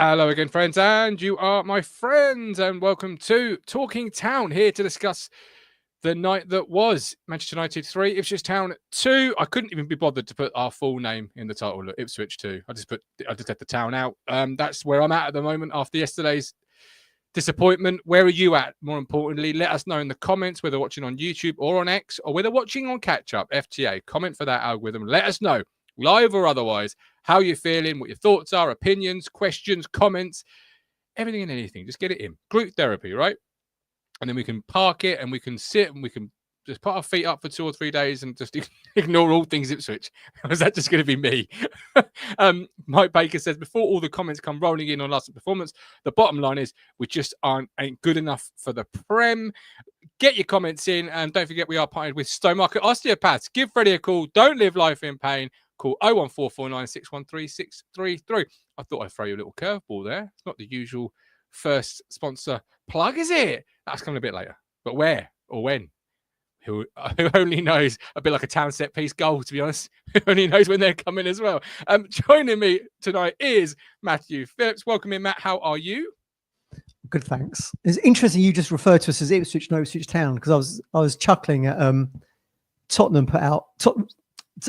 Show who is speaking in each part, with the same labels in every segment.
Speaker 1: Hello again, friends, and you are my friends, and welcome to Talking Town, here to discuss the night that was Manchester United 3, Ipswich Town 2. I couldn't even be bothered to put our full name in the title, look, Ipswich 2. I just had the town out. That's where I'm at the moment after yesterday's disappointment. Where are you at? More importantly, let us know in the comments, whether watching on YouTube or on X, or whether watching on Catch Up, FTA. Comment for that algorithm. Let us know, live or otherwise, how you're feeling, what your thoughts are, opinions, questions, comments, everything and anything. Just get it in. Group therapy, right? And then we can park it and we can sit and we can just put our feet up for 2 or 3 days and just ignore all things Ipswich. Is that just going to be me? Mike Baker says, before all the comments come rolling in on last performance, the bottom line is we just ain't good enough for the Prem. Get your comments in, and don't forget we are partnered with Stowmarket Osteopaths. Give Freddie a call. Don't live life in pain. Call 01449613633. I thought I'd throw you a little curveball there. It's not the usual first sponsor plug, is it? That's coming a bit later. But where or when? Who only knows? A bit like a town set piece goal, to be honest. Who only knows when they're coming as well. Joining me tonight is Matthew Phillips. Welcome in, Matt. How are you?
Speaker 2: Good, thanks. It's interesting you just referred to us as Ipswich, no Ipswich Town, because I was chuckling at Tottenham put out.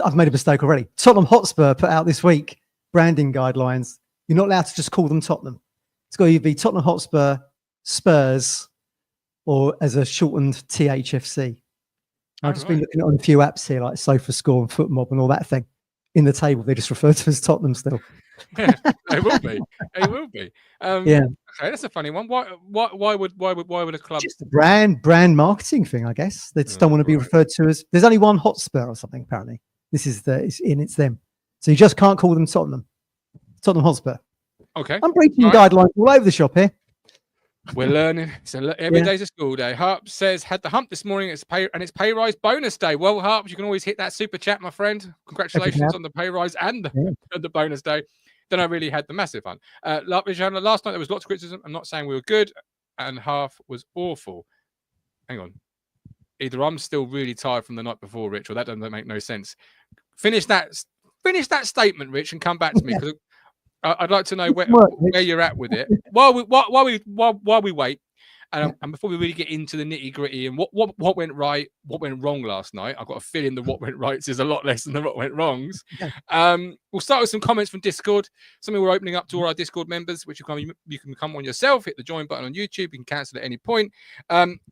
Speaker 2: I've made a mistake already. Tottenham Hotspur put out this week branding guidelines. You're not allowed to just call them Tottenham. It's got to either be Tottenham Hotspur, Spurs, or as a shortened THFC. I've just been looking on a few apps here, like SofaScore and FootMob and all that thing. In the table, they just refer to as Tottenham still.
Speaker 1: Yeah, they will be. They will be.
Speaker 2: Yeah.
Speaker 1: Okay, that's a funny one. Why would a club?
Speaker 2: Just a brand marketing thing, I guess. They just don't want to be referred to as. There's only one Hotspur or something. Apparently, this is it's them. So you just can't call them Tottenham Hotspur.
Speaker 1: Okay,
Speaker 2: I'm breaking guidelines all over the shop here.
Speaker 1: We're learning. Every day's a school day. Harp says, had the hump this morning. It's pay rise bonus day. Well, Harp, you can always hit that super chat, my friend. Congratulations on the pay rise and the bonus day. Then I really had the massive fun. Last night there was lots of criticism. I'm not saying we were good, and half was awful. Hang on. Either I'm still really tired from the night before, Rich, or that doesn't make no sense. Finish that statement, Rich, and come back to me, because I'd like to know where you're at with it while we wait, and before we really get into the nitty gritty and what went right, what went wrong last night. I've got a feeling the what went right is a lot less than the what went wrongs. We'll start with some comments from Discord. Something we're opening up to all our Discord members, which you can come on yourself. Hit the join button on YouTube. You can cancel at any point.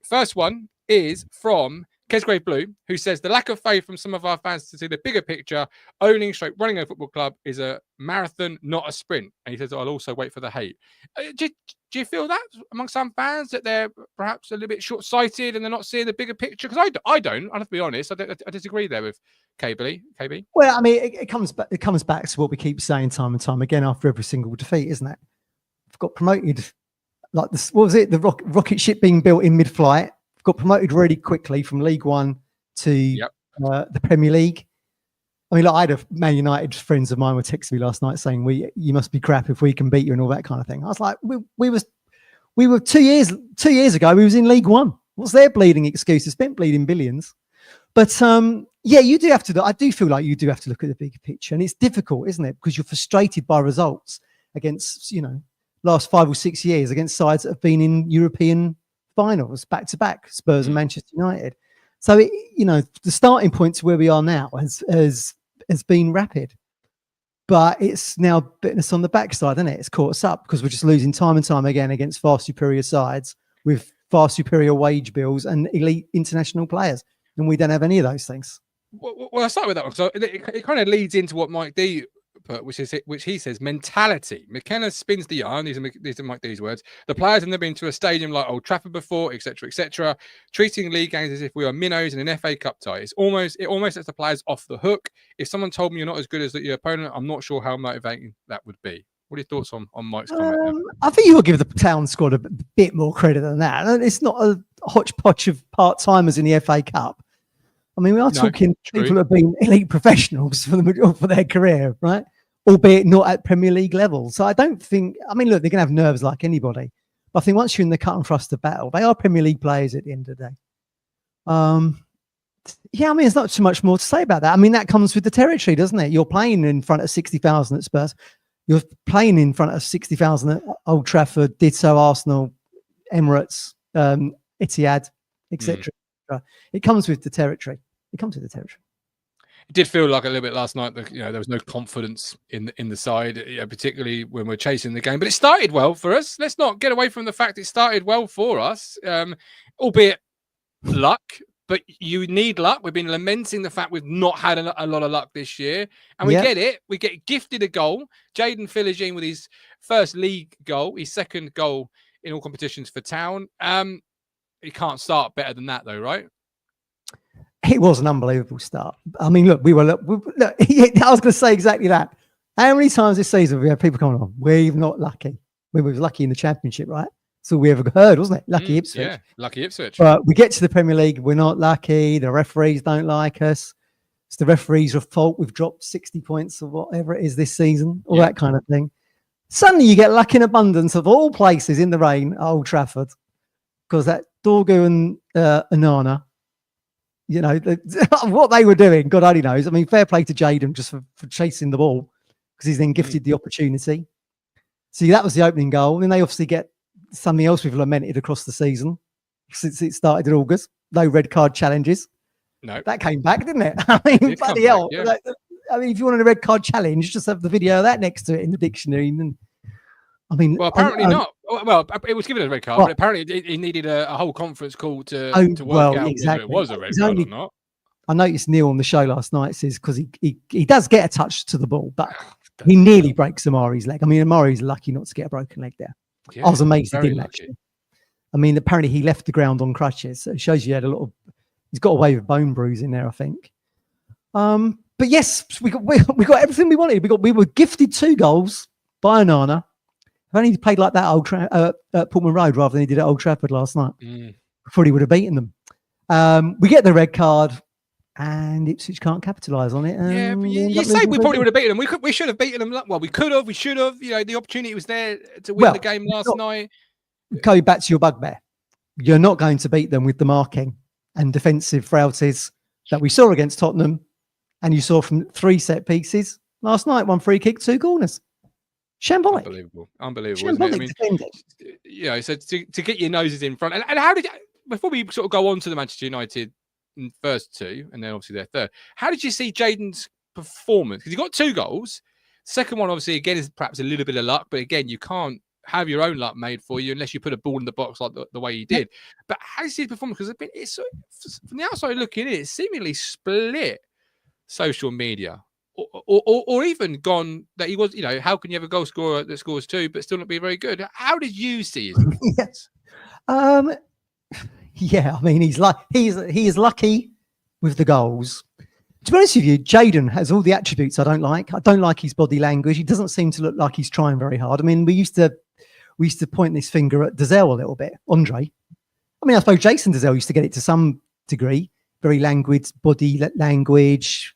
Speaker 1: First one is from Kesgrave Blue, who says the lack of faith from some of our fans to see the bigger picture, running a football club is a marathon, not a sprint. And he says, I'll also wait for the hate. Do you feel that among some fans, that they're perhaps a little bit short-sighted and they're not seeing the bigger picture? Because I don't. I have to be honest. I disagree there with KB.
Speaker 2: Well, I mean, it comes back to what we keep saying time and time again after every single defeat, isn't it? We've got promoted like this. What was it? The rocket ship being built in mid-flight. Got promoted really quickly from League One to the Premier League. I mean, I had Man United friends of mine were texting me last night saying, you must be crap if we can beat you and all that kind of thing. I was like, we were 2 years ago, we was in League One. What's their bleeding excuse? It's been bleeding billions. But you do have to. I do feel like you do have to look at the bigger picture, and it's difficult, isn't it? Because you're frustrated by results against, last 5 or 6 years against sides that have been in European finals back to back, Spurs and Manchester United. So the starting point to where we are now has been rapid, but it's now bitten us on the backside, isn't it? It's caught us up because we're just losing time and time again against far superior sides with far superior wage bills and elite international players, and we don't have any of those things.
Speaker 1: Well, I'll start with that one. So it kind of leads into what Mike D put, which he says mentality. McKenna spins the yarn. These are Mike D's words. The players have never been to a stadium like Old Trafford before, etc., etc. Treating league games as if we are minnows in an FA Cup tie. It almost lets the players off the hook. If someone told me you're not as good as your opponent, I'm not sure how motivating that would be. What are your thoughts on Mike's comment?
Speaker 2: I think you will give the town squad a bit more credit than that. It's not a hodgepodge of part-timers in the FA Cup. I mean, we are talking people who have been elite professionals for their career, right? Albeit not at Premier League level. So I don't think, look, they're going to have nerves like anybody. But I think once you're in the cut and thrust of battle, they are Premier League players at the end of the day. There's not too much more to say about that. That comes with the territory, doesn't it? You're playing in front of 60,000 at Spurs. You're playing in front of 60,000 at Old Trafford, ditto Arsenal, Emirates, Etihad, etc. It comes with the territory. It comes with the territory.
Speaker 1: It did feel like a little bit last night that there was no confidence in the side, particularly when we're chasing the game. But it started well for us. Let's not get away from the fact it started well for us, albeit luck. But you need luck. We've been lamenting the fact we've not had a lot of luck this year, and we get it. We get gifted a goal. Jayden Philogene with his first league goal, his second goal in all competitions for Town. He can't start better than that, though, right?
Speaker 2: It was an unbelievable start. I mean, look, I was going to say exactly that. How many times this season we have people coming on? We're not lucky. We were lucky in the Championship, right? That's all we ever heard, wasn't it? Lucky Ipswich.
Speaker 1: Yeah, lucky Ipswich.
Speaker 2: But we get to the Premier League, we're not lucky. The referees don't like us. It's the referees' fault. We've dropped 60 points or whatever it is this season, all that kind of thing. Suddenly you get luck in abundance of all places in the rain at Old Trafford, because that Dorgu and Anana, what they were doing, God only knows. I mean, fair play to Jayden just for chasing the ball, because he's then gifted the opportunity. See, that was the opening goal. And then they obviously get something else we've lamented across the season since it started in August. No red card challenges.
Speaker 1: No.
Speaker 2: That came back, didn't it? I mean, bloody hell. Yeah. I mean, if you wanted a red card challenge, just have the video of that next to it in the dictionary. And I mean,
Speaker 1: well, apparently not. Well, it was given a red card, but apparently it needed a whole conference call to work out whether it was a red card or not.
Speaker 2: I noticed Neil on the show last night says, because he does get a touch to the ball, but he nearly breaks Amari's leg. I mean, Amari's lucky not to get a broken leg there. Yeah, I was amazed he didn't actually. I mean, apparently he left the ground on crutches. So it shows you had he's got away with bone bruising there, I think. But yes, we got everything we wanted. We were gifted 2 goals by Anana. If only he played like that at Portman Road rather than he did at Old Trafford last night, probably would have beaten them. We get the red card, and Ipswich can't capitalise on it.
Speaker 1: Yeah, but you say we probably would have beaten them. We should have beaten them. Well, we could have. We should have. The opportunity was there to win the game last night.
Speaker 2: Go back to your bugbear. You're not going to beat them with the marking and defensive frailties that we saw against Tottenham, and you saw from 3 set pieces last night. 1 free kick, 2 corners. Shambolic.
Speaker 1: Unbelievable. Shambolic, isn't it? So to get your noses in front, and how did before we sort of go on to the Manchester United first 2, and then obviously their third, how did you see Jayden's performance? Because he got 2 goals. Second one, obviously, again, is perhaps a little bit of luck, but again, you can't have your own luck made for you unless you put a ball in the box like the way he did. But how did you see his performance? Because it's from the outside looking in, it's seemingly split social media. Or even gone that he was, how can you have a goal scorer that scores 2 but still not be very good? How did you see his performance?
Speaker 2: Yeah, I mean, he is lucky with the goals. To be honest with you, Jayden has all the attributes I don't like. I don't like his body language. He doesn't seem to look like he's trying very hard. I mean, we used to point this finger at Dazelle a little bit, Andre. I mean, I suppose Jason Dazelle used to get it to some degree, very body language,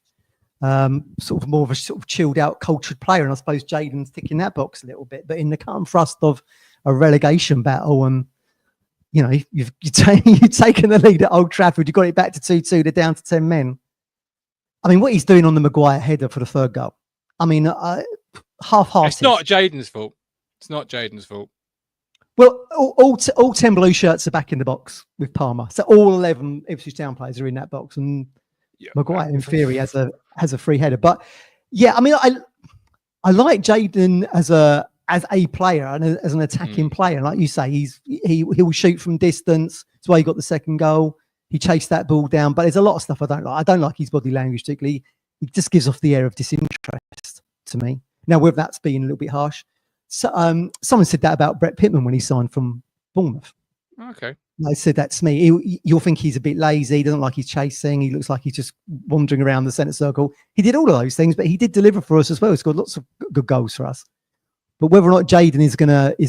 Speaker 2: sort of more of a sort of chilled out, cultured player. And I suppose Jayden's ticking that box a little bit. But in the cut and thrust of a relegation battle, and you've taken the lead at Old Trafford, you got it back to 2-2, they're down to 10 men. I mean, what he's doing on the Maguire header for the 3rd goal. I mean, half-hearted.
Speaker 1: It's not Jayden's fault. It's not Jayden's fault.
Speaker 2: Well, all 10 blue shirts are back in the box with Palmer. So all 11 Ipswich Town players are in that box. And Maguire, in theory, has a free header. But yeah, I mean, I like Jayden as a player and as an attacking player. Like you say, he'll shoot from distance. That's why he got the 2nd goal. He chased that ball down. But there's a lot of stuff I don't like. I don't like his body language particularly. He just gives off the air of disinterest to me. Now, whether that's being a little bit harsh. So, someone said that about Brett Pittman when he signed from Bournemouth.
Speaker 1: Okay.
Speaker 2: They said that to me. You'll think he's a bit lazy. He doesn't like his chasing. He looks like he's just wandering around the centre circle. He did all of those things, but he did deliver for us as well. He scored lots of good goals for us. But whether or not Jayden is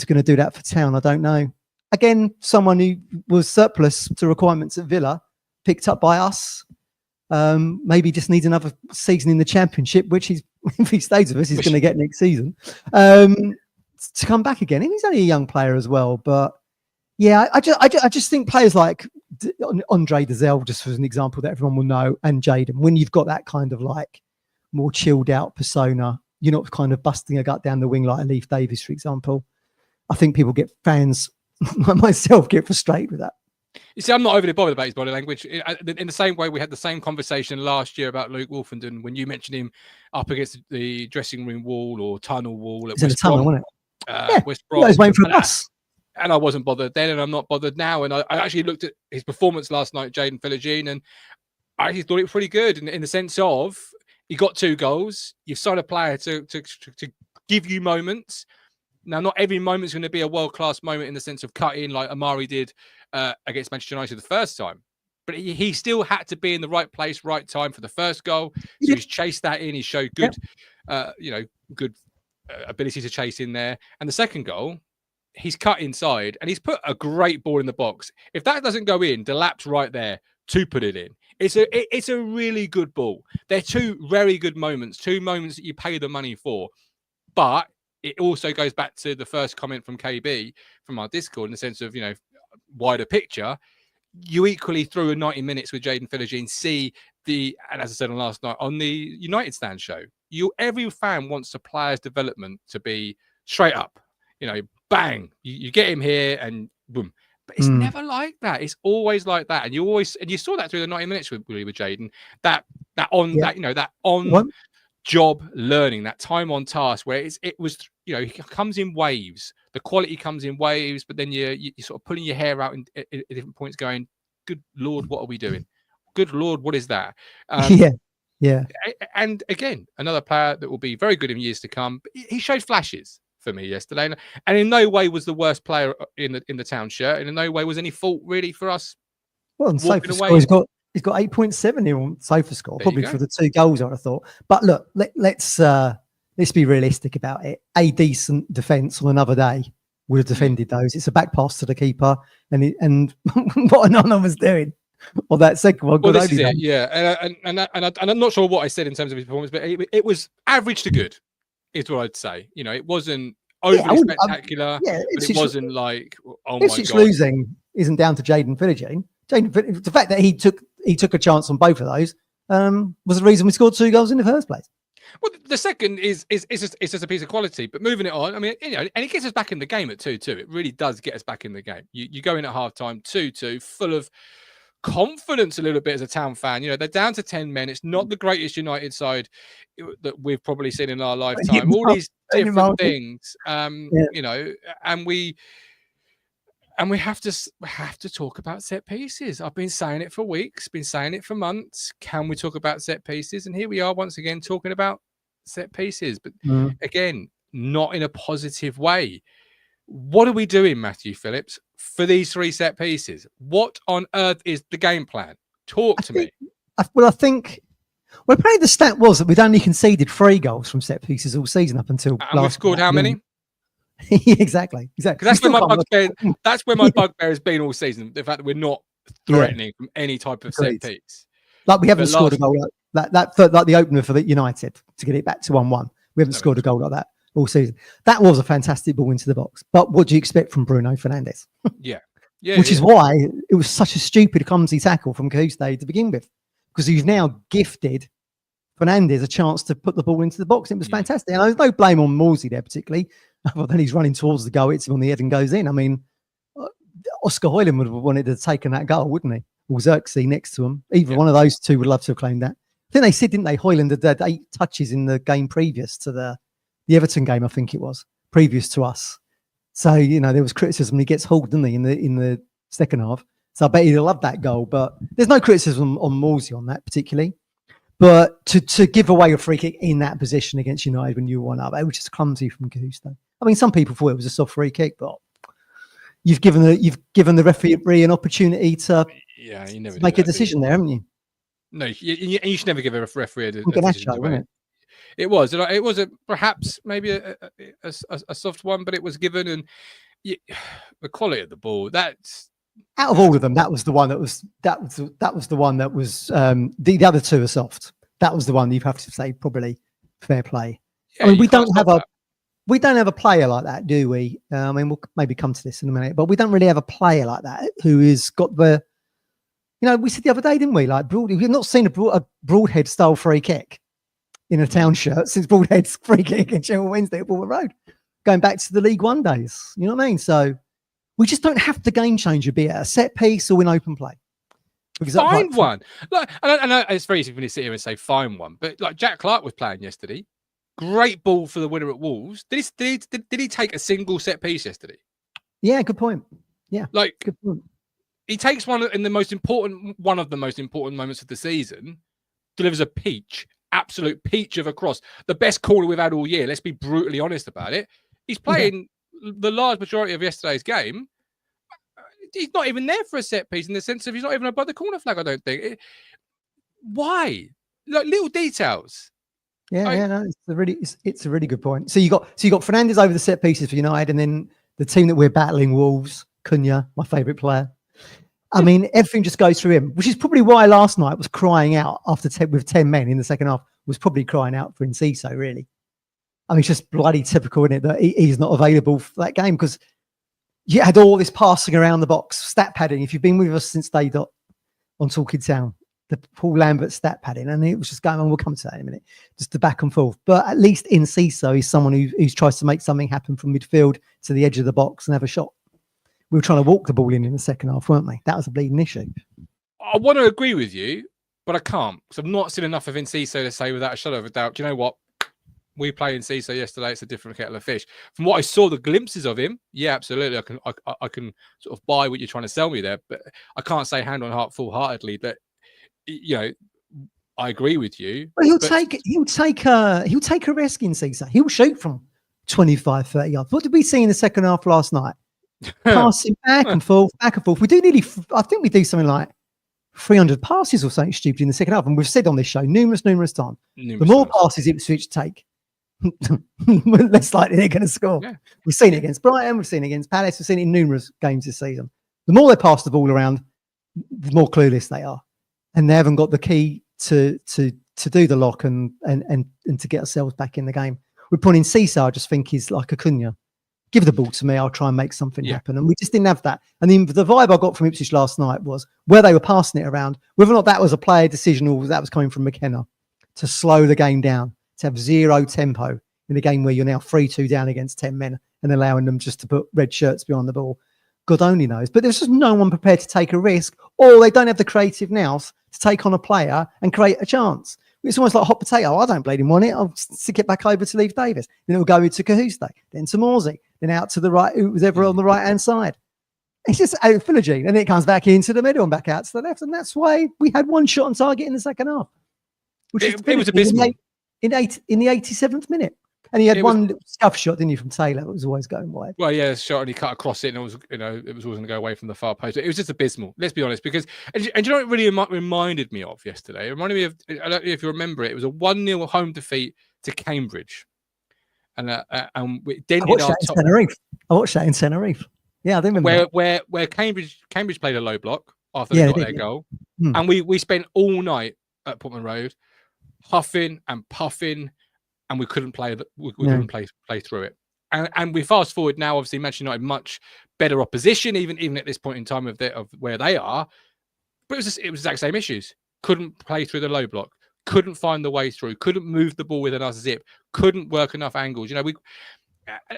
Speaker 2: gonna do that for Town, I don't know. Again, someone who was surplus to requirements at Villa, picked up by us. Maybe just needs another season in the Championship, which if he stays with us, he's going to get next season. To come back again, and he's only a young player as well. But yeah, I just think players like Andre Dazelle, just as an example that everyone will know, and Jayden, when you've got that kind of like more chilled out persona, you're not kind of busting a gut down the wing like a Leif Davis, for example. I think fans like myself get frustrated with that.
Speaker 1: You see, I'm not overly bothered about his body language. In the same way we had the same conversation last year about Luke Wolfenden when you mentioned him up against the dressing room wall or tunnel wall at West Brom.
Speaker 2: Wasn't it?
Speaker 1: West Brom.
Speaker 2: He was waiting for a bus.
Speaker 1: And I wasn't bothered then, and I'm not bothered now. And I actually looked at his performance last night, Jayden Philogene, and I actually thought it was pretty good in the sense of he got 2 goals. You've signed a player to give you moments. Now, not every moment is going to be a world-class moment in the sense of cutting like Amari did against Manchester United the first time. But he still had to be in the right place, right time for the first goal. So he's chased that in. He showed good, good ability to chase in there. And the second goal, he's cut inside and he's put a great ball in the box. If that doesn't go in, Delap's right there to put it in. It's a really good ball. They're 2 very good moments, 2 moments that you pay the money for. But it also goes back to the first comment from KB from our Discord in the sense of, wider picture. You equally through a 90 minutes with Jayden Philogene and as I said on last night on the United Stand show, every fan wants a player's development to be straight up, bang, you get him here and boom. But it's never like that. It's always like that. And you saw that through the 90 minutes with Jayden, that on job learning, that time on task where it was it comes in waves. The quality comes in waves, but then you're sort of pulling your hair out at different points going, good Lord, what are we doing? Good Lord, what is that?
Speaker 2: Yeah.
Speaker 1: And again, another player that will be very good in years to come. But he showed flashes for me yesterday, and in no way was the worst player in the town shirt, and in no way was any fault really for us.
Speaker 2: Well, and Sofa score, he's got 8.7 here on Sofa score, probably for the 2 goals, I thought. But look, let's be realistic about it. A decent defence on another day would have defended those. It's a back pass to the keeper, and what Anona was doing on that second one.
Speaker 1: Well, this is it, yeah. And I'm not sure what I said in terms of his performance, but it was average to good, is what I'd say. It wasn't overly spectacular, but it wasn't like, oh my God.
Speaker 2: Losing isn't down to Jayden Philogene. The fact that he took a chance on both of those was the reason we scored 2 goals in the first place.
Speaker 1: Well, the second is just a piece of quality, but moving it on, I mean, and it gets us back in the game at 2-2. It really does get us back in the game. You go in at halftime 2-2, full of confidence a little bit as a town fan. They're down to 10 men. It's not the greatest United side that we've probably seen in our lifetime. All these different things, and we have to talk about set pieces. I've been saying it for weeks, been saying it for months. Can we talk about set pieces? And here we are once again talking about set pieces, but again, not in a positive way. What are we doing, Matthew Phillips, for these 3 set pieces? What on earth is the game plan? Talk to me.
Speaker 2: I think apparently the stat was that we'd only conceded 3 goals from set pieces all season up until
Speaker 1: and we've scored how many?
Speaker 2: Exactly. Because
Speaker 1: that's where my bugbear. That's where my bugbear has been all season. The fact that we're not threatening from any type of set piece.
Speaker 2: Like we haven't scored a goal like the opener for the United to get it back to 1-1. We haven't scored a goal like that all season. That was a fantastic ball into the box. But what do you expect from Bruno Fernandes? Which is why it was such a stupid, clumsy tackle from Cahuste to begin with, because you've now gifted Fernandes a chance to put the ball into the box. It was fantastic. And there's no blame on Morsey there particularly. Other than he's running towards the goal, hits him on the head and goes in. I mean, Oscar Hoyland would have wanted to have taken that goal, wouldn't he? Or Xerxes next to him. Either one of those two would love to have claimed that. I think they said, didn't they? Hoyland had 8 touches in the game previous to the Everton game, I think it was, previous to us. So, there was criticism. He gets hauled, didn't he, in the second half. So I bet he'd have loved that goal. But there's no criticism on Morsey on that particularly. But to give away a free kick in that position against United when you were 1 up, it was just clumsy from Cahuste. I mean, some people thought it was a soft free kick, but you've given the referee an opportunity to make a decision there, haven't you?
Speaker 1: No, you should never give a referee a decision. It was perhaps maybe a soft one, but it was given, and the quality of the ball. That's
Speaker 2: out of all of them, that was the one that was the one that was the other 2 are soft. That was the one you have to say probably fair play. I mean, we don't have a player like that, do we? I mean, we'll maybe come to this in a minute, but we don't really have a player like that who has got the, we said the other day, didn't we? Like we've not seen a broadhead style free kick in a town shirt since Broadhead's free kick against Sheffield Wednesday at Bournemouth Road, going back to the League One days. You know what I mean? So we just don't have the game changer be it a set piece or in open play.
Speaker 1: Find one. Like, I know it's very easy for me to sit here and say find one, but like Jack Clark was playing yesterday. Great ball for the winner at Wolves. Did he take a single set piece yesterday?
Speaker 2: Yeah, good point. Yeah,
Speaker 1: like
Speaker 2: good point.
Speaker 1: He takes one of the most important moments of the season, delivers a peach, absolute peach of a cross, the best corner we've had all year. Let's be brutally honest about it. He's playing the large majority of yesterday's game. He's not even there for a set piece in the sense of he's not even above the corner flag. I don't think. Why? Like little details.
Speaker 2: Yeah, no, it's a really good point. So you got Fernandes over the set pieces for United, and then the team that we're battling, Wolves, Cunha, my favourite player. I mean, everything just goes through him, which is probably why last night was crying out with 10 men in the second half, was probably crying out for Enciso, really. I mean, it's just bloody typical, isn't it, that he's not available for that game because you had all this passing around the box, stat padding. If you've been with us since day dot on Talking Town, the Paul Lambert stat padding, and it was just going on. We'll come to that in a minute, just the back and forth. But at least Enciso is someone who tries to make something happen from midfield to the edge of the box and have a shot. We were trying to walk the ball in the second half, weren't we? That was a bleeding issue.
Speaker 1: I want to agree with you, but I can't because I've not seen enough of Enciso to say without a shadow of a doubt, do you know what? We played Enciso yesterday. It's a different kettle of fish. From what I saw, the glimpses of him, yeah, absolutely. I can sort of buy what you're trying to sell me there, but I can't say hand on heart full-heartedly that, you know, I agree with you.
Speaker 2: But he'll take a risk in Enciso. He'll shoot from 25, 30 yards. What did we see in the second half last night? Passing back and forth, back and forth. I think we do something like 300 passes or something stupid in the second half. And we've said on this show numerous times, the more passes Ipswich take, less likely they're going to score. Yeah. We've seen it against Brighton, we've seen it against Palace, we've seen it in numerous games this season. The more they pass the ball around, the more clueless they are. And they haven't got the key to do the lock and to get ourselves back in the game. We're putting Enciso, I just think he's like a Cunha. Give the ball to me, I'll try and make something happen. And we just didn't have that. And then the vibe I got from Ipswich last night was where they were passing it around, whether or not that was a player decision or that was coming from McKenna, to slow the game down, to have zero tempo in a game where you're now 3-2 down against 10 men and allowing them just to put red shirts behind the ball. God only knows. But there's just no one prepared to take a risk, or they don't have the creative nous to take on a player and create a chance. It's almost like hot potato. I don't blame him on it. I'll stick it back over to Leif Davis. Then it'll go into Cahuste, then to Morsey, then out to the right, who's ever on the right-hand side. It's just out of Philogene. And then it comes back into the middle and back out to the left. And that's why we had one shot on target in the second half. Which
Speaker 1: it was abysmal.
Speaker 2: In the 87th minute. And he had one little scuff shot, didn't he, from Taylor? It was always going wide.
Speaker 1: Well, yeah, shot and he cut across it, and it was, it was always going to go away from the far post. It was just abysmal. Let's be honest, because and you know what it really reminded me of yesterday? It reminded me of, I don't know if you remember it. It was a 1-0 home defeat to Cambridge, and we dented our top.
Speaker 2: I watched that in Tenerife. Yeah, I didn't remember
Speaker 1: where Cambridge played a low block after they got their goal, and we spent all night at Portman Road huffing and puffing. And we couldn't play couldn't play through it. And we fast forward now, obviously Manchester United much better opposition, even at this point in time of where they are. But it was the exact same issues. Couldn't play through the low block, couldn't find the way through, couldn't move the ball with enough zip, couldn't work enough angles.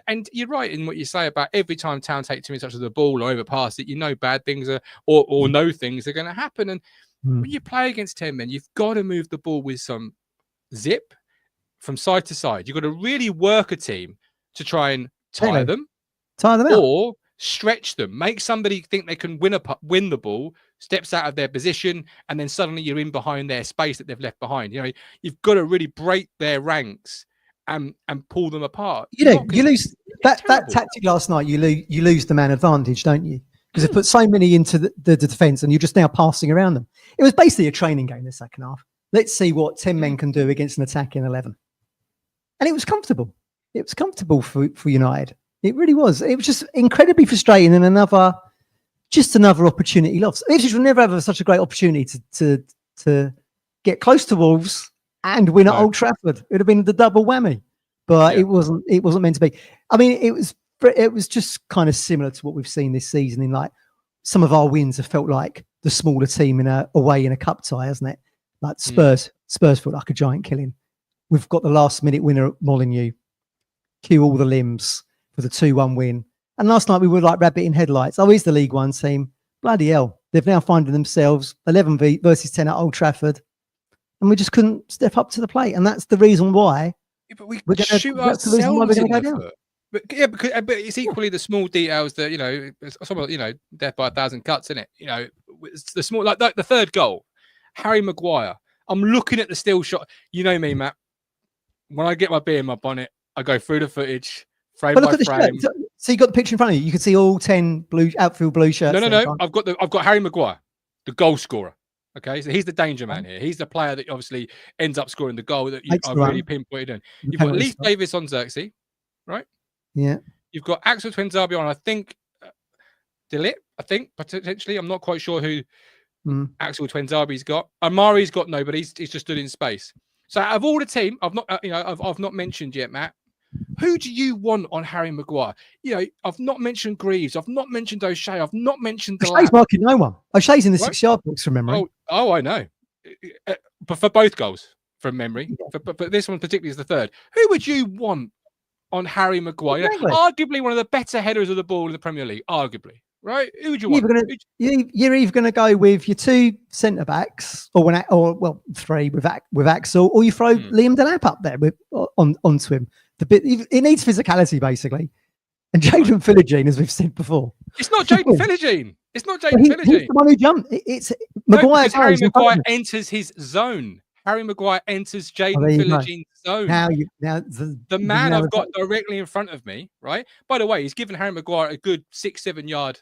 Speaker 1: And you're right in what you say about every time Town take too many touches of the ball or overpass it, bad things or no things are going to happen. And when you play against 10 men, you've got to move the ball with some zip from side to side. You've got to really work a team to try and tire them out, or stretch them, make somebody think they can win the ball, steps out of their position, and then suddenly you're in behind their space that they've left behind. You've got to really break their ranks and pull them apart. You
Speaker 2: lose that tactic last night. You lose the man advantage, don't you? Because they put so many into the defence, and you're just now passing around them. It was basically a training game the second half. Let's see what 10 men can do against an attacking 11. And it was comfortable. It was comfortable for United. It really was. It was just incredibly frustrating, and another opportunity lost. Ipswich will never have such a great opportunity to get close to Wolves and win at Old Trafford. It would have been the double whammy, but it wasn't meant to be. I mean, it was just kind of similar to what we've seen this season. In like some of our wins have felt like the smaller team away in a cup tie, hasn't it? Like Spurs felt like a giant killing. we've got the last minute winner at Molineux, cue all the limbs for the 2-1 win. And last night we were like rabbit in headlights. Oh, he's the League One team. Bloody hell. They've now finding themselves 11 versus 10 at Old Trafford. And we just couldn't step up to the plate. And that's the reason why
Speaker 1: but we're going to shoot ourselves in the foot. But but it's equally the small details that, death by 1,000 cuts, isn't it? It's the small, like the third goal, Harry Maguire. I'm looking at the still shot. You know me, Matt. When I get my beer in my bonnet, I go through the footage, frame by frame.
Speaker 2: So you got the picture in front of you. You can see all 10 outfield blue shirts.
Speaker 1: No. I've got Harry Maguire, the goal scorer. Okay, so he's the danger man here. He's the player that obviously ends up scoring the goal that I've really pinpointed in. You've got Leif Davis on Xerxes, right?
Speaker 2: Yeah.
Speaker 1: You've got Axel Twinzarbi on, I think, Dilip, potentially. I'm not quite sure who Axel Twinzarbi's got. Amari's got nobody. He's just stood in space. So out of all the team, I've not mentioned yet, Matt. Who do you want on Harry Maguire? I've not mentioned Greaves. I've not mentioned O'Shea. I've not mentioned
Speaker 2: O'Shea's marking no one. O'Shea's in the 6-yard box from memory.
Speaker 1: Oh, I know. But for both goals from memory. Yeah. But this one particularly is the third. Who would you want on Harry Maguire? Exactly. Arguably one of the better headers of the ball in the Premier League. Arguably. Right? Who would you want?
Speaker 2: You're either going to go with your 2 centre backs, or 3 with Axel, or you throw Liam Delap up there onto him. It needs physicality, basically. And Jaden Philogene, as we've said before,
Speaker 1: it's not Jaden Philogene. It's not Jaden Philogene.
Speaker 2: He's the one who jumped. It's Maguire.
Speaker 1: Harry Maguire enters his zone. Harry Maguire enters Jaden Philogene's zone. The man I've got directly in front of me, right? By the way, he's given Harry Maguire a good 6-7 yard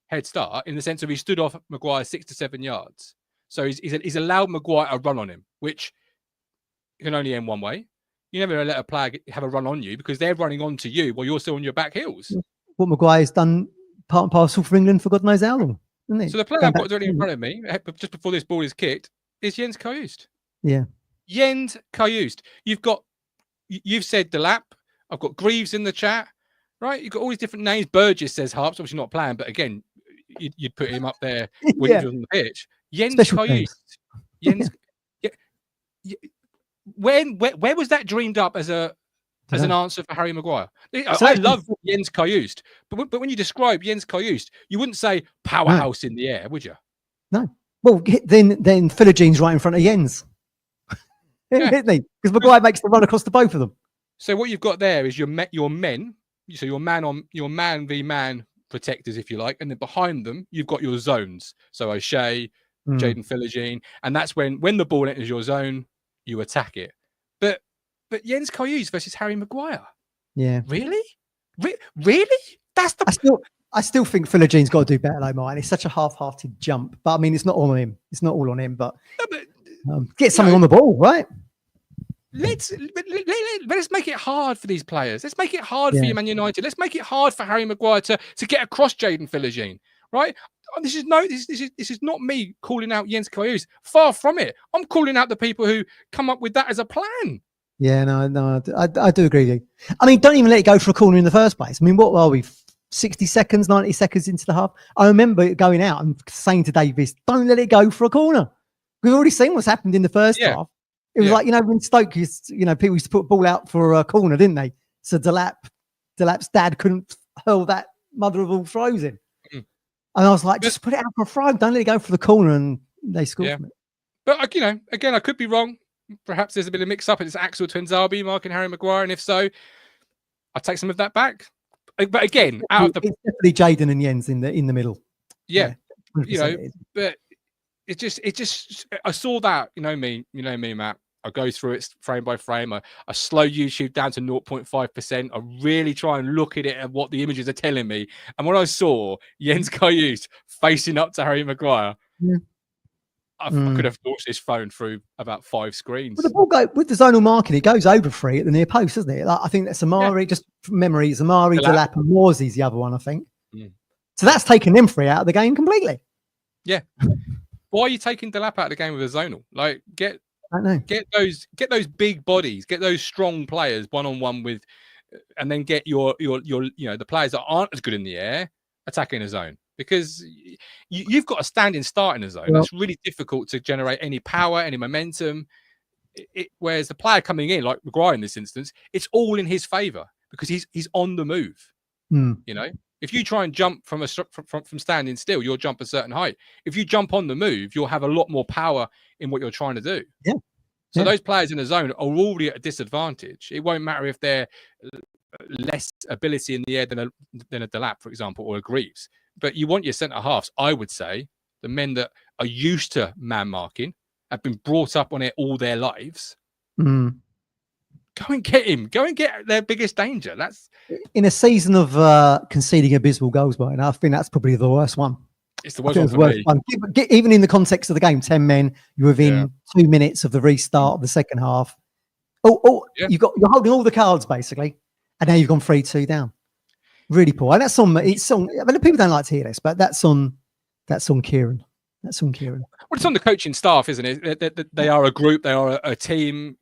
Speaker 1: head start in the sense of he stood off Maguire 6 to 7 yards. So he's allowed Maguire a run on him, which can only end one way. You never let a player have a run on you because they're running onto you while you're still on your back heels.
Speaker 2: What Maguire's done part and parcel for England for God knows how long, isn't he?
Speaker 1: So the player I've got directly in front of me, just before this ball is kicked, is Jens Kajust.
Speaker 2: Yeah.
Speaker 1: Jens Kajust. You've said Delap. I've got Greaves in the chat, right? You've got all these different names. Burgess says Harps, obviously not playing, but again, you'd put him up there when he was on the pitch. Jens Kajust. Jens. Where was that dreamed up as an answer for Harry Maguire? I love Jens Kajust, but when you describe Jens Kajust, you wouldn't say powerhouse in the air, would you?
Speaker 2: No. Well, then Philogene's right in front of Jens, isn't he? Because Maguire makes the run across the both of them.
Speaker 1: So what you've got there is your men. So your man v man protectors, if you like, and then behind them you've got your zones. So O'Shea, Jaden Philogene, and that's when the ball enters your zone, you attack it. But Jens Kajust versus Harry Maguire. Yeah. Really? Really? That's the.
Speaker 2: I still think Philogene's got to do better, though, Martin. It's such a half-hearted jump, but I mean, it's not all on him. It's not all on him, but get something on the ball, right?
Speaker 1: Let's make it hard for these players. Let's make it hard for Man United. Let's make it hard for Harry Maguire to get across Jaden Philogene, right? This is not me calling out Jens Kajust. Far from it. I'm calling out the people who come up with that as a plan.
Speaker 2: Yeah, no, I do agree with you. I mean, don't even let it go for a corner in the first place. I mean, what are we? 60 seconds, 90 seconds into the half. I remember going out and saying to Davis, don't let it go for a corner. We've already seen what's happened in the first half. It was like, when Stoke used, people used to put a ball out for a corner, didn't they? So Delap's dad couldn't hurl that mother of all throws in. And I was like, just put it out for a throw. Don't let it go for the corner. And they scored from it.
Speaker 1: But, again, I could be wrong. Perhaps there's a bit of mix up. It's Axel Twinzarbi marking Harry Maguire. And if so, I'll take some of that back. But again,
Speaker 2: it's definitely Jaden and Jens in the middle.
Speaker 1: Yeah, but it just I saw that, you know me, Matt. I go through it frame by frame. I slow YouTube down to 0.5%. I really try and look at it and what the images are telling me. And when I saw Jens Kajust facing up to Harry Maguire, I could have launched this phone through about 5 screens.
Speaker 2: But the ball with the zonal marking, it goes over 3 at the near post, doesn't it? Like, I think that's Amari, just from memory, it's Amari, Delap, and Morsey's the other one, I think. So that's taken them 3 out of the game completely.
Speaker 1: Yeah. Why are you taking Delap out of the game with a zonal? Like, get those big bodies, get those strong players one-on-one with, and then get your the players that aren't as good in the air attacking a zone. Because you've got a standing start in a zone. That's really difficult to generate any power, any momentum. whereas the player coming in, like Maguire in this instance, it's all in his favour because he's on the move. You know, if you try and jump from standing still, you'll jump a certain height. If you jump on the move, you'll have a lot more power in what you're trying to do.
Speaker 2: Yeah.
Speaker 1: So those players in the zone are already at a disadvantage. It won't matter if they're less ability in the air than a Delap, for example, or a Greaves. But you want your centre halves, I would say, the men that are used to man marking, have been brought up on it all their lives. Go and get him. Go and get their biggest danger. That's
Speaker 2: in a season of conceding abysmal goals, by now, I think that's probably the worst one.
Speaker 1: It's the worst one.
Speaker 2: Even in the context of the game, 10 men, you're within 2 minutes of the restart of the second half. You're holding all the cards basically, and now you've gone 3-2 down. Really poor. And that's on. It's on. I mean, people don't like to hear this, but that's on Kieran. That's on Kieran. Well,
Speaker 1: it's on the coaching staff, isn't it? They are a group. They are a team.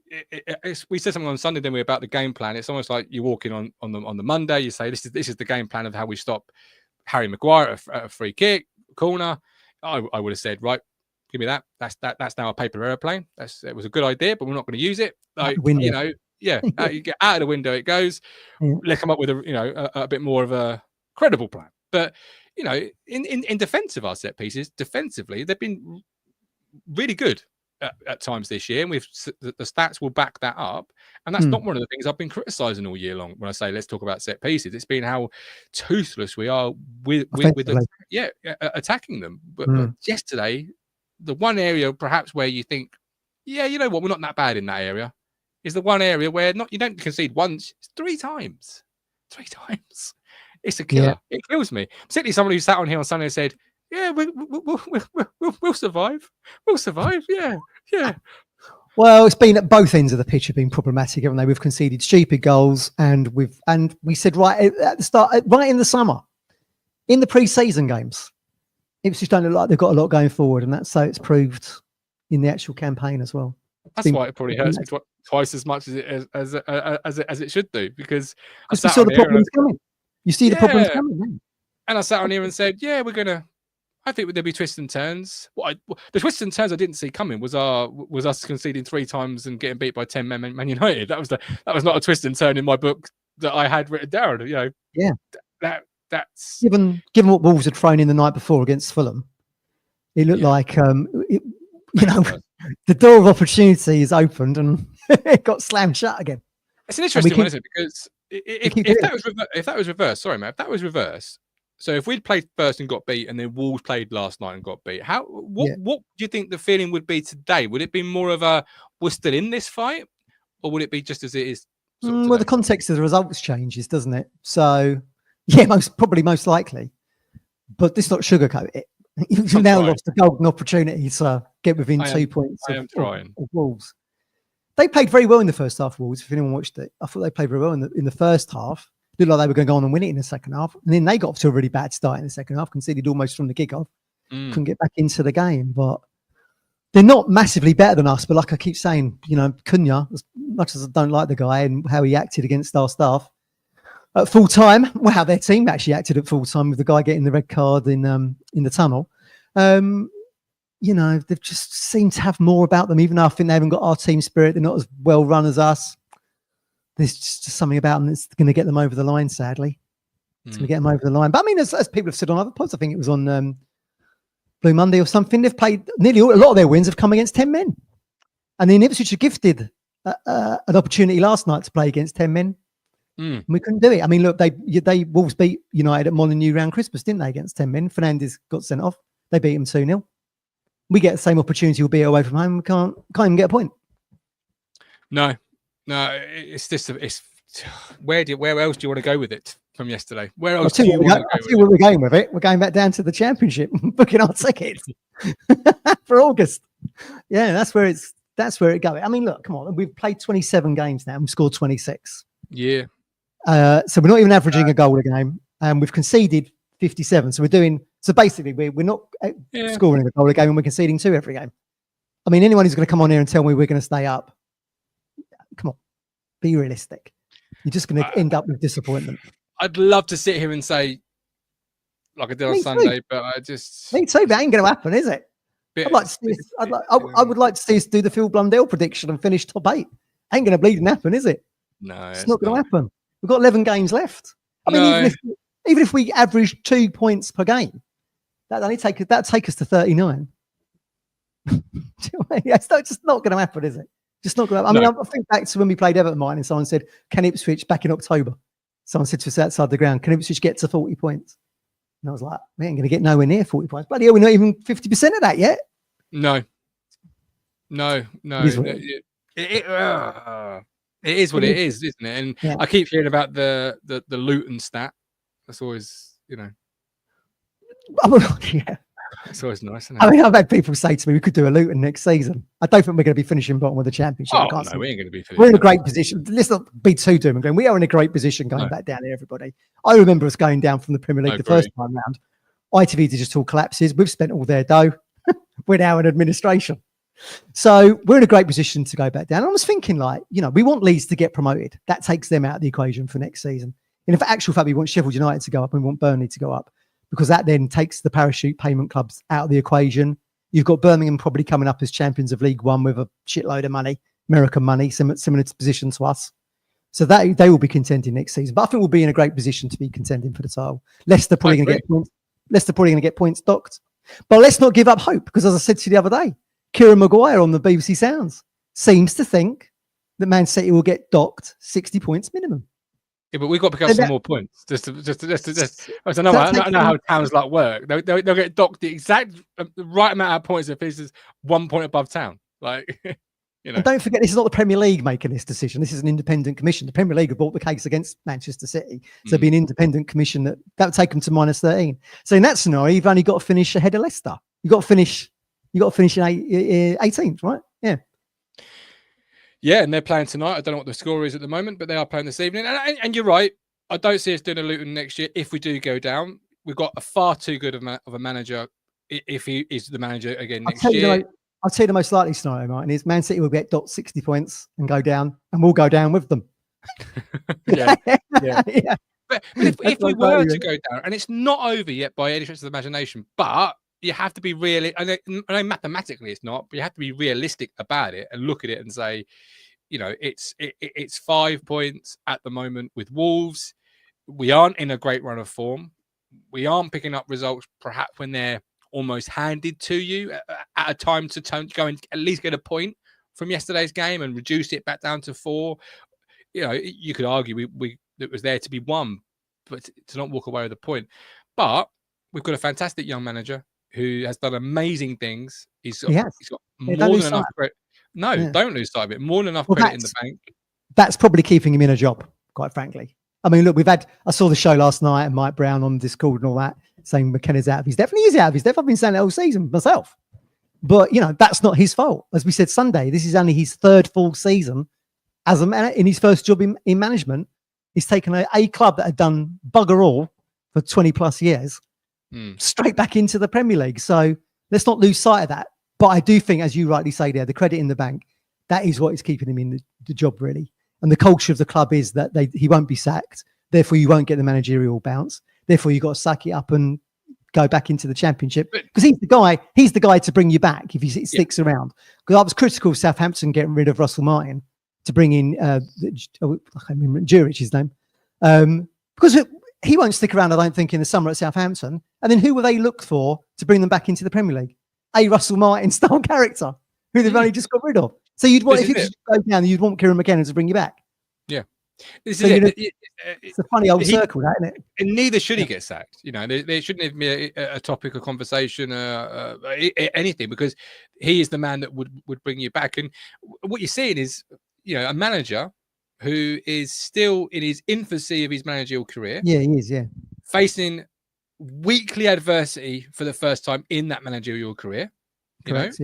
Speaker 1: We said something on Sunday, didn't we, about the game plan? It's almost like you're walking on the Monday. You say this is the game plan of how we stop Harry Maguire at a free kick, corner. I would have said, right, give me that. That's now a paper airplane. It was a good idea, but we're not going to use it. Like, you know, you get out of the window. It goes. Let's come up with a bit more of a credible plan. But you know, in defence of our set pieces, defensively, they've been really good at times this year, and the stats will back that up. And that's not one of the things I've been criticising all year long. When I say let's talk about set pieces, it's been how toothless we are with attacking them. But yesterday, the one area perhaps where you think, you know what, we're not that bad in that area, is the one area where you don't concede once, it's 3 times. 3 times. It's a killer. It kills me. Particularly someone who sat on here on Sunday and said, "Yeah, we'll survive. We'll survive. Yeah."
Speaker 2: Well, it's been at both ends of the pitch have been problematic, haven't they? We've conceded stupid goals, and we said right at the start, right in the summer, in the pre-season games, Ipswich don't look like they've got a lot going forward, and that's so it's proved in the actual campaign as well.
Speaker 1: That's why it probably hurts me twice as much as it should do, because
Speaker 2: we saw the problems coming. You see the problems coming.
Speaker 1: And I sat on here and said, I think there'll be twists and turns. The twists and turns I didn't see coming was us conceding 3 times and getting beat by 10 men Man United. That was not a twist and turn in my book that I had written down. You know, that's
Speaker 2: given what Wolves had thrown in the night before against Fulham. It looked like the door of opportunity is opened and it got slammed shut again.
Speaker 1: It's an interesting one, isn't it? Because if that was reversed, sorry, Matt, if that was reversed, so if we'd played first and got beat, and then Wolves played last night and got beat, what do you think the feeling would be today? Would it be more of a we're still in this fight, or would it be just as it is?
Speaker 2: Well, the context of the results changes, doesn't it? So most likely, but this not sugarcoat it. You've now lost the golden opportunity to get within 2 points of Wolves. They played very well in the first half, Wolves. If anyone watched it, I thought they played very well in the first half. Looked like they were going to go on and win it in the second half. And then they got off to a really bad start in the second half, conceded almost from the kickoff. Couldn't get back into the game. But they're not massively better than us. But like I keep saying, Cunha, as much as I don't like the guy and how he acted against our staff at full time, wow, their team actually acted at full time with the guy getting the red card in the tunnel. They've just seemed to have more about them, even though I think they haven't got our team spirit. They're not as well run as us. There's just something about them that's going to get them over the line, sadly. It's going to get them over the line. But I mean, as people have said on other pods, I think it was on Blue Monday or something, they've played a lot of their wins have come against 10 men. And then Ipswich are gifted an opportunity last night to play against 10 men. We couldn't do it. I mean, look, they Wolves beat United at Molineux round Christmas, didn't they, against 10 men? Fernandes got sent off. They beat him 2-0. We get the same opportunity. We'll be away from home. We can't even get a point.
Speaker 1: No, it's just where else do you want to go with it from yesterday? Where else?
Speaker 2: I'll tell you where we're going with it. We're going back down to the Championship, booking our tickets for August. Yeah, that's where it goes. I mean, look, come on, we've played 27 games now. We've scored 26.
Speaker 1: Yeah.
Speaker 2: So we're not even averaging a goal a game, and we've conceded 57. So basically, we're not scoring a goal a game, and we're conceding 2 every game. I mean, anyone who's going to come on here and tell me we're going to stay up, come on, be realistic. You're just going to end up with disappointment.
Speaker 1: I'd love to sit here and say, like I did on Sunday, but I just...
Speaker 2: Me too, but it ain't going to happen, is it? I'd like to see us, I would like to see us do the Phil Blundell prediction and finish top 8. Ain't going to bleed and happen, is it?
Speaker 1: No,
Speaker 2: it's not going to happen. We've got 11 games left. I mean, even if we average 2 points per game, that'd take us to 39. It's just not going to happen, is it? Just not going to. I mean, I think back to when we played Everton, and someone said, "Can Ipswich back in October?" Someone said to us outside the ground, "Can Ipswich get to 40 points?" And I was like, "We ain't going to get nowhere near 40 points. Bloody hell, we're not even 50% of that yet."
Speaker 1: No. It is what it is, isn't it? And I keep hearing about the Luton stat. That's always, it's always nice, isn't it?
Speaker 2: I mean, I've had people say to me, we could do a Luton next season. I don't think we're going to be finishing bottom of the Championship.
Speaker 1: Oh, no, we ain't going to be finishing.
Speaker 2: We're in a great position. Let's not be too doom and gloom. We are in a great position going back down here, everybody. I remember us going down from the Premier League first time round. ITV Digital collapses. We've spent all their dough. We're now in administration. So we're in a great position to go back down. I was thinking, we want Leeds to get promoted. That takes them out of the equation for next season. And in actual fact, we want Sheffield United to go up and we want Burnley to go up, because that then takes the parachute payment clubs out of the equation. You've got Birmingham probably coming up as champions of League One with a shitload of money, American money, similar position to us. So that they will be contending next season. But I think we'll be in a great position to be contending for the title. Leicester probably going to get points. Leicester probably going to get points docked. But let's not give up hope, because as I said to you the other day, Kieran Maguire on the BBC Sounds seems to think that Man City will get docked 60 points minimum.
Speaker 1: Yeah, but we've got to pick up some more points. I don't know how towns work. They'll get docked the exact right amount of points if it's 1 point above town. And
Speaker 2: don't forget, this is not the Premier League making this decision. This is an independent commission. The Premier League have brought the case against Manchester City. So it'll be an independent commission that would take them to minus 13. So in that scenario, you've only got to finish ahead of Leicester. You've got to finish in 18th, right? Yeah.
Speaker 1: Yeah, and they're playing tonight. I don't know what the score is at the moment, but they are playing this evening. And you're right. I don't see us doing a Luton next year if we do go down. We've got a far too good of a manager if he is the manager again next year.
Speaker 2: I'll tell you the most likely scenario, Martin, is Man City will get docked 60 points and go down, and we'll go down with them.
Speaker 1: yeah. But if we were to go down, and it's not over yet by any stretch of the imagination, but you have to be really, I know mathematically it's not, but you have to be realistic about it and look at it and say, it's 5 points at the moment with Wolves. We aren't in a great run of form. We aren't picking up results perhaps when they're almost handed to you at a time to go and at least get a point from yesterday's game and reduce it back down to 4. You could argue it was there to be 1, but to not walk away with a point. But we've got a fantastic young manager who has done amazing things. He's got more than enough credit. Don't lose sight of it. More than enough credit in the bank. That's
Speaker 2: probably keeping him in a job, quite frankly. I mean, look, I saw the show last night and Mike Brown on Discord and all that, saying McKenna's out of his depth. And he is out of his depth. I've been saying it all season myself. But, that's not his fault. As we said Sunday, this is only his 3rd full season as in his first job in management. He's taken a club that had done bugger all for 20 plus years straight back into the Premier League. So let's not lose sight of that. But I do think, as you rightly say there, the credit in the bank, that is what is keeping him in the job, really. And the culture of the club is that he won't be sacked. Therefore, you won't get the managerial bounce. Therefore, you've got to suck it up and go back into the Championship, because he's the guy to bring you back if he sticks around. Because I was critical of Southampton getting rid of Russell Martin to bring in I can't remember Jurich, his name, because he won't stick around, I don't think, in the summer at Southampton. And then who will they look for to bring them back into the Premier League? A Russell Martin style character who they've only just got rid of. So you'd want, if you just go down, you'd want Kieran McKenna to bring you back.
Speaker 1: Yeah.
Speaker 2: It's a funny old circle, that, isn't it?
Speaker 1: And neither should he get sacked. There shouldn't even be a topic of conversation, anything, because he is the man that would bring you back. And what you're seeing is, a manager who is still in his infancy of his managerial career.
Speaker 2: Yeah, he is. Yeah,
Speaker 1: facing weekly adversity for the first time in that managerial career.
Speaker 2: Correct,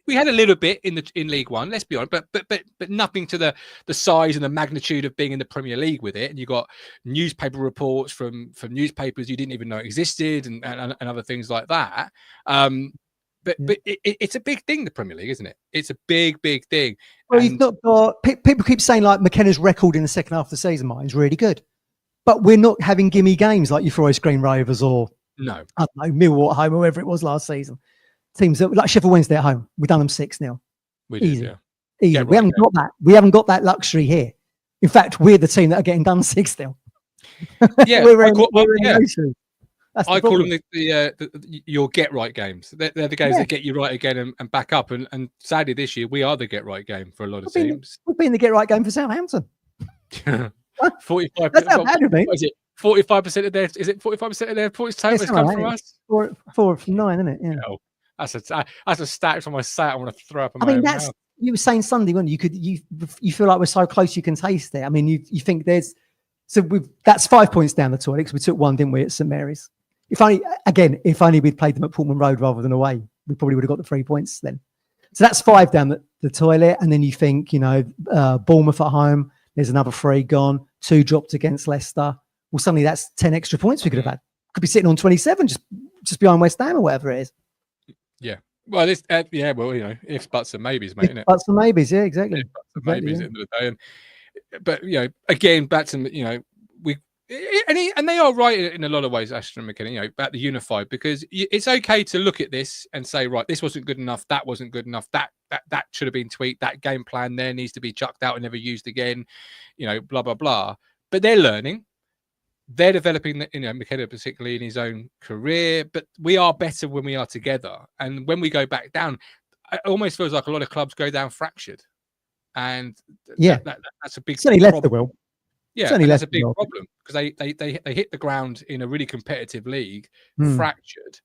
Speaker 1: We had a little bit in League One, let's be honest, but nothing to the size and the magnitude of being in the Premier League with it. And you got newspaper reports from newspapers you didn't even know existed, and other things like that. But it's a big thing, the Premier League, isn't it? It's a big thing.
Speaker 2: Well, he's not got. People keep saying McKenna's record in the second half of the season, Martin, is really good, but we're not having gimme games like your Forest Green Rovers or
Speaker 1: no,
Speaker 2: I don't know, Millwall at home, or whoever it was last season. teams that, like Sheffield Wednesday at home, we've done them 6-0.
Speaker 1: We did,
Speaker 2: Easy.
Speaker 1: yeah.
Speaker 2: Easy. We haven't got that. We haven't got that luxury here. In fact, we're the team that are getting done 6-0.
Speaker 1: Yeah, I call them your get right games. They're the games that get you right again and back up. And sadly, this year we are the get right game for a lot of teams.
Speaker 2: We've been the get right game for Southampton.
Speaker 1: 45.
Speaker 2: That's how bad it
Speaker 1: is it? 45% of their 45% of their points total has come from us.
Speaker 2: 4 from 9, isn't it? Yeah.
Speaker 1: Oh, that's a stat from my sat. I want to throw up.
Speaker 2: I mean, that's you were saying Sunday, weren't you? You feel like we're so close you can taste it. I mean, you think there's that's 5 points down the toilet because we took one, didn't we, at St Mary's? If only we'd played them at Portman Road rather than away, we probably would have got the 3 points then. So that's 5 down the toilet, and then you think, Bournemouth at home, there's another 3 gone, 2 dropped against Leicester. Well, suddenly that's 10 extra points we could have had. Could be sitting on 27 just behind West Ham or whatever it is.
Speaker 1: Yeah. Well, this ifs, buts, and maybes, mate. Isn't it?
Speaker 2: Buts and maybes, yeah, exactly.
Speaker 1: Ifs, buts, and maybes at the end of the day. But again, back to and they are right in a lot of ways, Ashton and McKenna, about the unified, because it's okay to look at this and say, right, this wasn't good enough, that wasn't good enough, that should have been tweaked, that game plan there needs to be chucked out and never used again, blah blah blah. But they're learning. They're developing, McKenna particularly in his own career, but we are better when we are together. And when we go back down, it almost feels like a lot of clubs go down fractured. And that's a big
Speaker 2: problem. Left the will.
Speaker 1: Yeah, that's a big problem because they hit the ground in a really competitive league, fractured.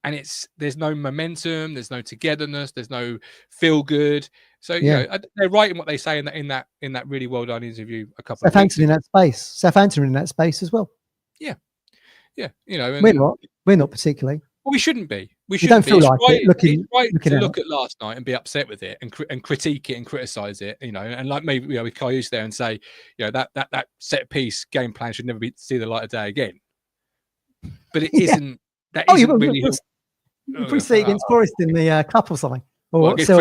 Speaker 1: And there's no momentum, there's no togetherness, there's no feel good. So they're right in what they say in that really well done interview a couple of weeks ago.
Speaker 2: Southampton in that space as well.
Speaker 1: Yeah.
Speaker 2: We're not particularly.
Speaker 1: Well, we shouldn't be. We
Speaker 2: don't feel like it.
Speaker 1: It's right to look at last night and be upset with it and critique it and criticize it. And like maybe with Cayuse there and say, that set piece game plan should never see the light of day again. But it isn't. That isn't really.
Speaker 2: If we see against Forest in the cup or something.
Speaker 1: Or against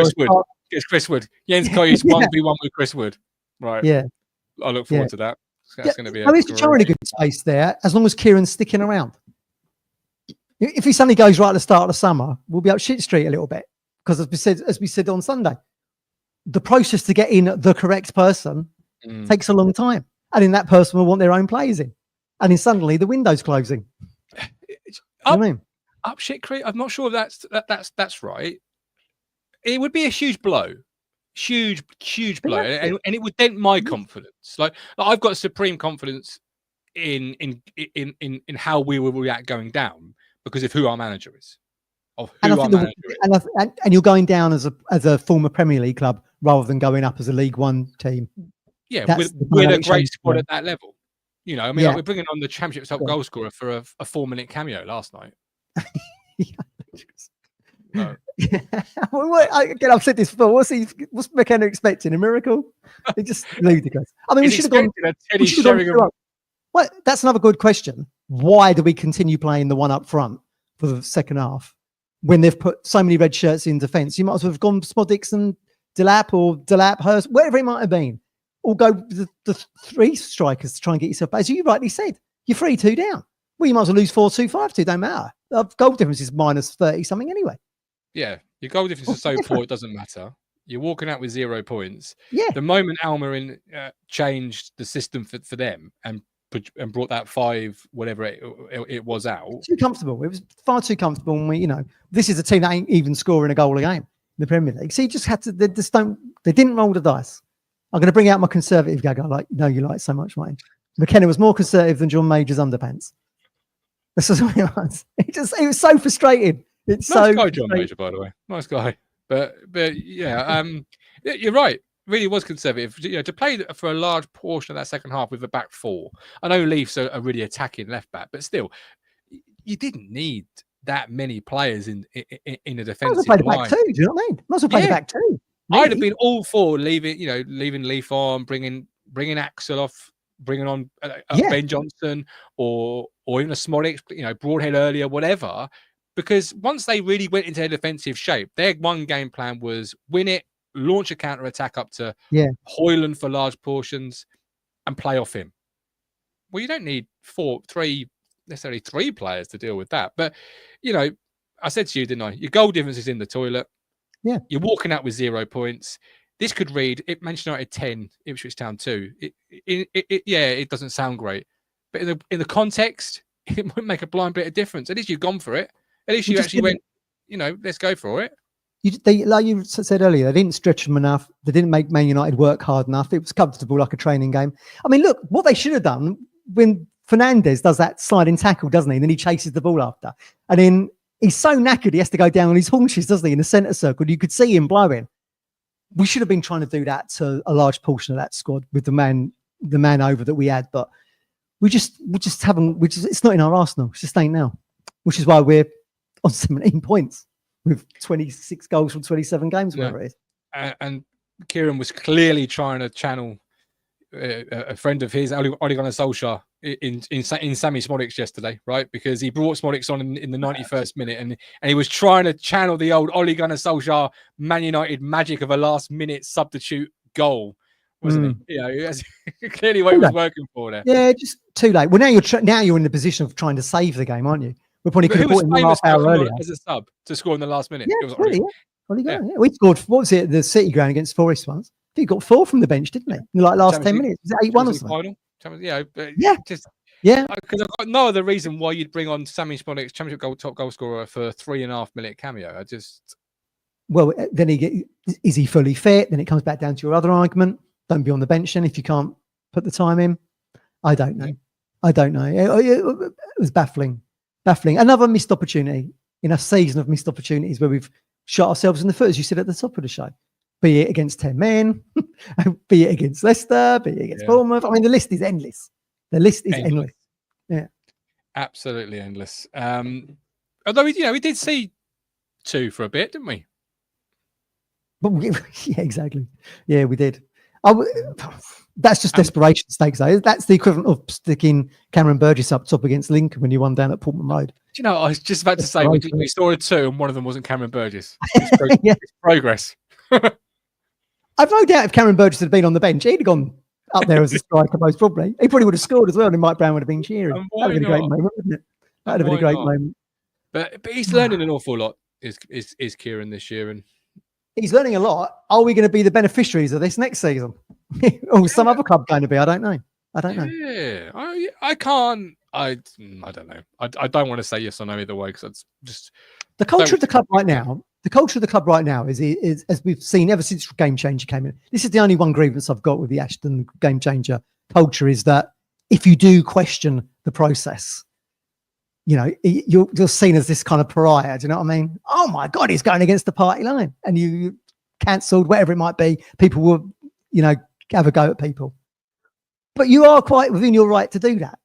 Speaker 1: Chris Wood. Jens Cayuse 1v1 with Chris Wood. Right.
Speaker 2: Yeah.
Speaker 1: I look forward to that. That's going to be.
Speaker 2: It's showing a good space there as long as Kieran's sticking around. If he suddenly goes right at the start of the summer, we'll be up shit street a little bit because, as we said on Sunday, the process to get in the correct person takes a long time, and then that person will want their own players in, and then suddenly the window's closing.
Speaker 1: Up shit creek. I'm not sure if that's right. It would be a huge blow, huge blow, and it would dent my confidence. Like I've got supreme confidence in how we will react going down. Because of who our manager is,
Speaker 2: and you're going down as a former Premier League club rather than going up as a League One team.
Speaker 1: Yeah, with a great squad at that level. We're bringing on the Championship's top goal scorer for a 4-minute cameo last night.
Speaker 2: Again, I've said this before. What's McKenna expecting? A miracle? It's just ludicrous. I mean, we should have gone. Well, that's another good question. Why do we continue playing the one up front for the second half when they've put so many red shirts in defence? You might as well have gone Smodics and Delap, Hurst, whatever it might have been. Or go the 3 strikers to try and get yourself back. As you rightly said, you're 3-2 down. Well, you might as well lose 4-2, 5-2. Don't matter. Goal difference is minus 30 something anyway.
Speaker 1: Yeah, your goal difference is so poor it doesn't matter. You're walking out with 0 points.
Speaker 2: Yeah.
Speaker 1: The moment Alma changed the system for them and brought that 5, whatever it was out.
Speaker 2: Too comfortable. It was far too comfortable. And this is a team that ain't even scoring a goal a game in the Premier League. So you just had to, they didn't roll the dice. I'm going to bring out my conservative gag. You like so much, mate. McKenna was more conservative than John Major's underpants. That's just what it was. It was so frustrating. It's nice
Speaker 1: guy, John Major, by the way. Nice guy. But yeah, you're right. Really was conservative. To play for a large portion of that second half with the back 4. I know Leafs are really attacking left back, but still, you didn't need that many players in a defensive line.
Speaker 2: Back 2, do you know what I mean? Might as well play the back 2. Really?
Speaker 1: I'd have been all for leaving Leaf on, bringing Axel off, bringing on Ben Johnson or even a Smodic, Broadhead earlier, whatever. Because once they really went into their defensive shape, their one game plan was win it, launch a counter attack up to Hoyland for large portions, and play off him. Well, you don't need necessarily three players to deal with that. But I said to you, didn't I? Your goal difference is in the toilet.
Speaker 2: Yeah.
Speaker 1: You're walking out with 0 points. This could read Manchester United 10, Ipswich Town 2. It doesn't sound great, but in the context, it might make a blind bit of difference. At least you've gone for it. At least you actually went, let's go for it.
Speaker 2: Like you said earlier, they didn't stretch them enough. They didn't make Man United work hard enough. It was comfortable, like a training game. I mean, look, what they should have done when Fernandes does that sliding tackle, doesn't he? And then he chases the ball after. And then he's so knackered, he has to go down on his haunches, doesn't he, in the centre circle. You could see him blowing. We should have been trying to do that to a large portion of that squad with the man over that we had. But we just haven't, it's not in our arsenal. It just ain't now, which is why we're on 17 points. With 26 goals from 27 games, whatever it is.
Speaker 1: And Kieran was clearly trying to channel a friend of his, Ole Gunnar Solskjaer, in Sammy Smodics yesterday, right? Because he brought Smodics on in the 91st minute, and he was trying to channel the old Ole Gunnar Solskjaer Man United magic of a last-minute substitute goal, wasn't it? Clearly what he was working for there.
Speaker 2: Yeah, just too late. Well, now you're in the position of trying to save the game, aren't you? We probably could have bought him half hour earlier
Speaker 1: as a sub to score in the last minute.
Speaker 2: Yeah, we scored. What was it? The City ground against Forest once. He got 4 from the bench, didn't he? In like last 10 minutes. Was it 8-1 or something? Because
Speaker 1: I've got no other reason why you'd bring on Sammy Smodics, Championship top goal scorer, for a 3.5 minute cameo.
Speaker 2: Well, then is he fully fit? Then it comes back down to your other argument. Don't be on the bench then if you can't put the time in. I don't know. It was baffling. Another missed opportunity in a season of missed opportunities where we've shot ourselves in the foot, as you said at the top of the show. Be it against 10 men, be it against Leicester, be it against Bournemouth. I mean, the list is endless. Endless. Yeah,
Speaker 1: absolutely endless. Although we did see 2 for a bit, didn't we?
Speaker 2: Yeah, exactly. Yeah, we did. That's just desperation stakes, though. That's the equivalent of sticking Cameron Burgess up top against Lincoln when you won down at Portman Road.
Speaker 1: Do you know, I was just about to say, we saw a 2 and one of them wasn't Cameron Burgess. It's progress.
Speaker 2: I've no doubt if Cameron Burgess had been on the bench, he'd have gone up there as a striker, most probably. He probably would have scored as well, and Mike Brown would have been cheering. That would have been a great moment, wouldn't it? That would have been a great moment.
Speaker 1: But he's learning an awful lot, is Kieran, this year. And
Speaker 2: he's learning a lot. Are we going to be the beneficiaries of this next season? Or some other club going to be? I don't know.
Speaker 1: Yeah, I can't. I don't know. I don't want to say yes or no either way, because it's just
Speaker 2: the culture of the club right now. The culture of the club right now is as we've seen ever since Game Changer came in. This is the only one grievance I've got with the Ashton Game Changer culture, is that if you do question the process, you're seen as this kind of pariah. Do you know what I mean? Oh my God, he's going against the party line, and you cancelled, whatever it might be. People will, have a go at people, but you are quite within your right to do that.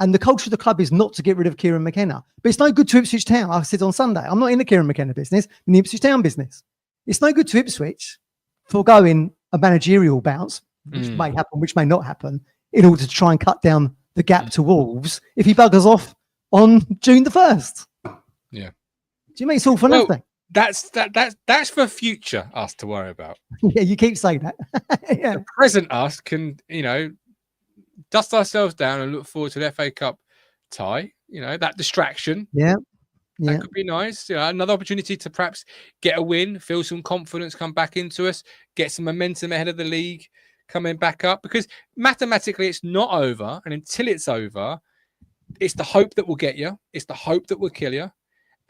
Speaker 2: And the culture of the club is not to get rid of Kieran McKenna. But it's no good to Ipswich Town. I said on Sunday, I'm not in the Kieran McKenna business, I'm in the Ipswich Town business. It's no good to Ipswich foregoing a managerial bounce, which may happen, which may not happen, in order to try and cut down the gap to Wolves if he buggers off on June the 1st.
Speaker 1: Yeah.
Speaker 2: Do you mean it's all for nothing?
Speaker 1: That's for future us to worry about.
Speaker 2: Yeah, you keep saying that.
Speaker 1: Yeah. The present us can, dust ourselves down and look forward to the FA Cup tie. That distraction.
Speaker 2: Yeah.
Speaker 1: That could be nice. Another opportunity to perhaps get a win, feel some confidence come back into us, get some momentum ahead of the league coming back up. Because mathematically, it's not over. And until it's over, it's the hope that will get you. It's the hope that will kill you.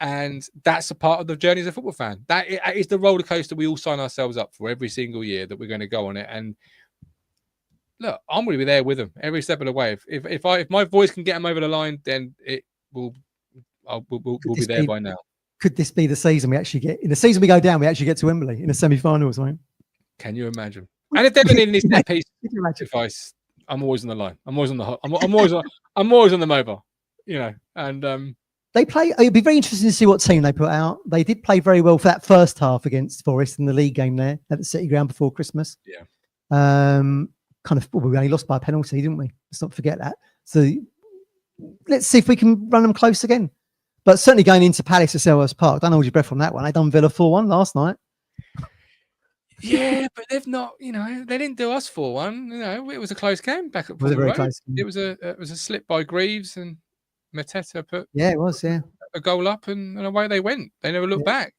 Speaker 1: And that's a part of the journey as a football fan. That is the roller coaster we all sign ourselves up for every single year, that we're going to go on it. And look, I'm going to be there with them every step of the way. If my voice can get them over the line, then it will. We'll be there by now.
Speaker 2: Could this be the season we actually get? In the season we go down, we actually get to Wembley in a semi-finals, right?
Speaker 1: Can you imagine? And if they're in this net piece advice, I'm always on the line. I'm always on the. I'm always on the mobile. And
Speaker 2: they play. It'd be very interesting to see what team they put out. They did play very well for that first half against Forest in the league game there at the City Ground before Christmas.
Speaker 1: Yeah.
Speaker 2: We only lost by a penalty, didn't we? Let's not forget that. So let's see if we can run them close again. But certainly going into Palace at Selhurst Park, don't hold your breath on that one. They done Villa 4-1 last night.
Speaker 1: Yeah, but they've not. They didn't do us 4-1. It was a close game back at Portman Road. It was a slip by Greaves, and Mateta put.
Speaker 2: Yeah, it was. Yeah,
Speaker 1: a goal up, and away they went. They never looked back.